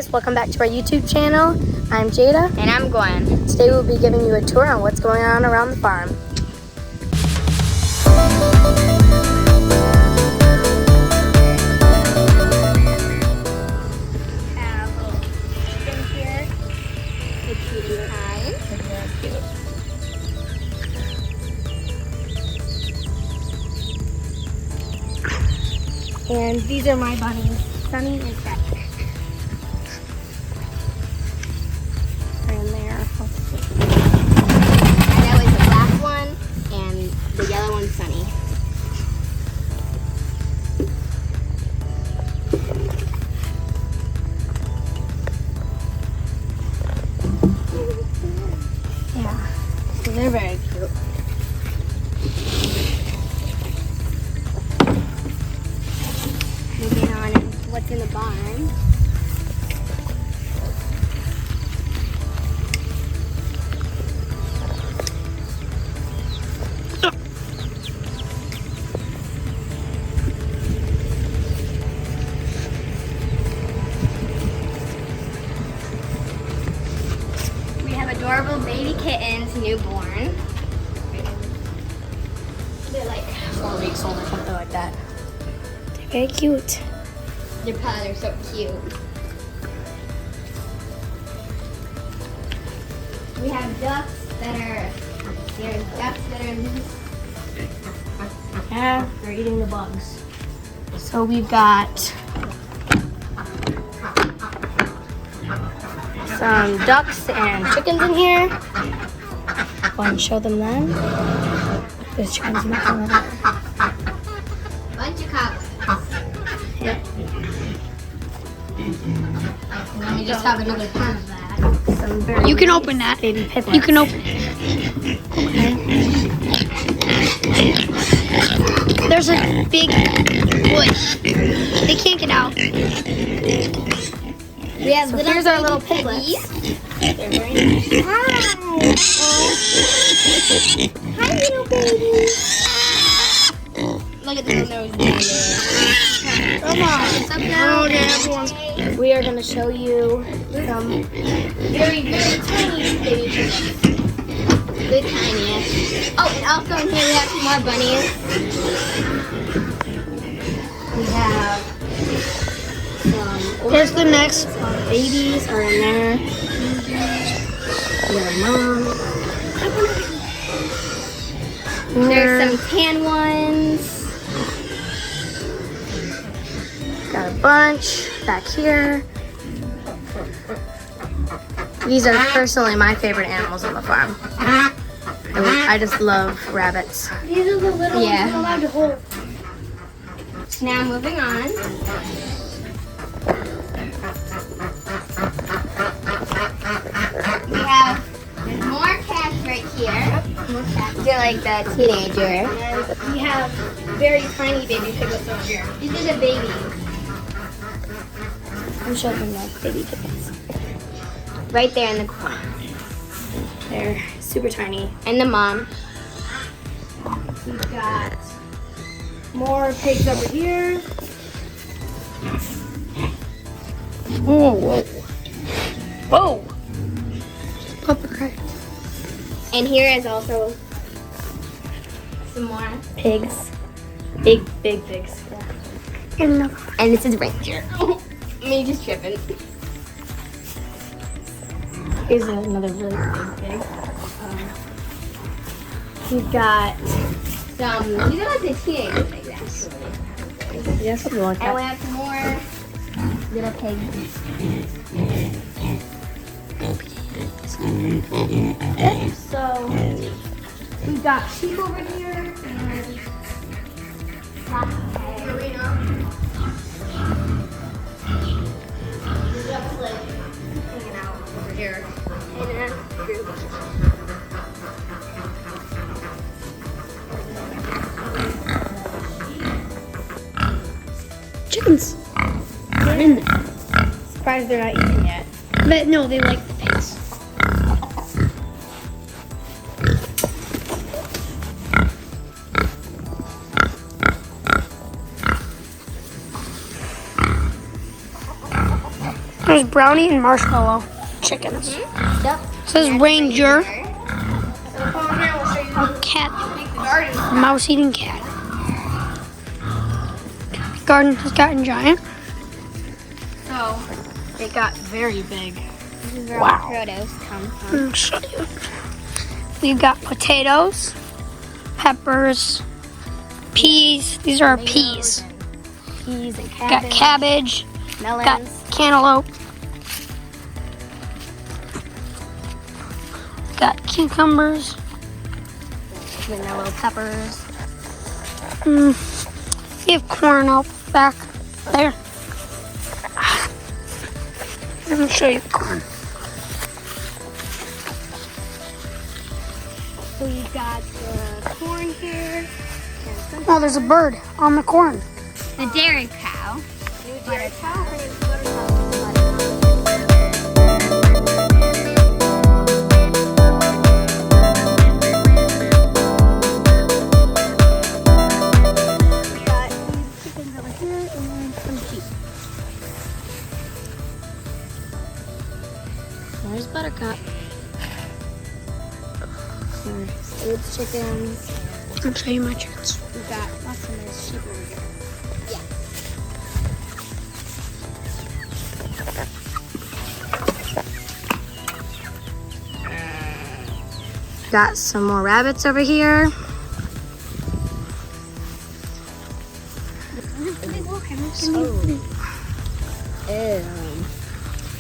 guys, welcome back to our YouTube channel. I'm Jayda. And I'm Gwen. Today we'll be giving you a tour on what's going on around the farm. Have a little chicken here. The cutie kind. And these are my bunnies, Sunny and Jack. They're in there. And that was the black one, and the yellow one's Sunny. Yeah, so they're very cute. Moving on, and what's in the barn? We have adorable baby kittens, newborn. They're like 4 weeks old or something like that. They're very cute. Their paws are so cute. We have ducks that are Yeah, they're eating the bugs. So we've got some ducks and chickens in here. Go and show them then. There's chickens in the corner. bunch of cocks. Yep. Let me just have another ton of that. Some very You can open that. baby piglets. You can open it. There's a big bush. They can't get out. We have So little here's our baby little piggies. piglets. They're very nice. Hi, little babies. Look at the little nose. Come on. What's up now? We are going to show you some Very, very tiny baby piggies. The tiniest. Oh, and also in here we have some more bunnies. We have some There's the next. babies are in there. We have a mom. There's some tan ones. Got a bunch back here. These are personally my favorite animals on the farm. I just love rabbits. These are the little Yeah. ones I'm allowed to hold. Now moving on. We have there's more cats right here. More cats. They're like the teenager. And we have very tiny baby piglets over here. These are the babies. I'm showing them the baby piglets. Right there in the corner. They're super tiny. And the mom. We've got more pigs over here. Whoa, whoa. Whoa! Papa cry. And here is also some more. Pigs. Big pigs. Yeah. And another. And this is Ranger. Me just tripping. Here's another really big pig. We've got, These are like the teenager pigs actually. yes, something like And we that. have some more little pigs. So, we've got sheep over here. And ducks like hanging out over here. And Chickens. They're in there. surprised they're not eaten yet. But no, they like the pigs. There's brownie and marshmallow chickens. Yep. It says Ranger. So come on here, we'll show you A cat. the garden. Mouse eating cat. Garden has gotten giant. So It got very big. this is where Wow. all the produce come from. I'll show you. We've got potatoes, peppers, peas. These are our peas. Peas and Got cabbage. melons. Got cantaloupe. Got cucumbers. vanilla peppers. We have corn out back there. Let me show you the corn. So you got the corn here. Oh, there's a bird on the corn. The dairy cow. New dairy cow. Her name's Buttercup. We got these chickens over here and some sheep. There's Buttercup. There's 8 chickens. I'll show you my chickens. We got lots of nice sheep over here. Got some more rabbits over here.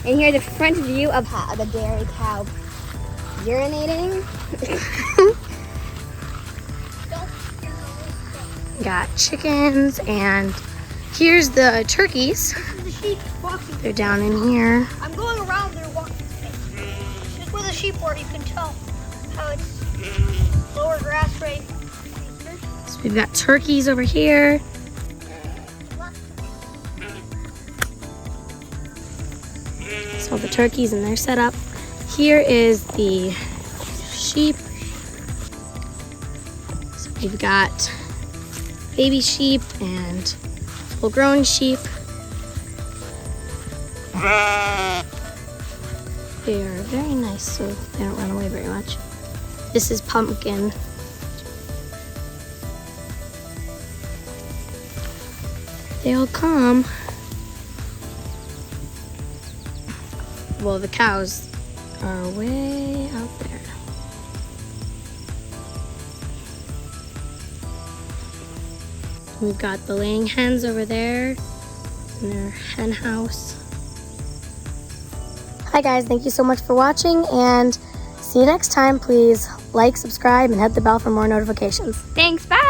And here's a front view of the dairy cow urinating. Got chickens, and here's the turkeys. The sheep walking. They're down in here. I'm going around their walking space. Just where the sheep were, you can tell how it's lower grass rate. So we've got turkeys over here. So the turkeys and their setup. Here is the sheep. So we've got baby sheep and full-grown sheep. They are very nice, so they don't run away very much. This is Pumpkin. They all come. Well, the cows are way out there. We've got the laying hens over there in their hen house. Hi guys, thank you so much for watching, and see you next time. Please like, subscribe, and hit the bell for more notifications. Thanks, bye!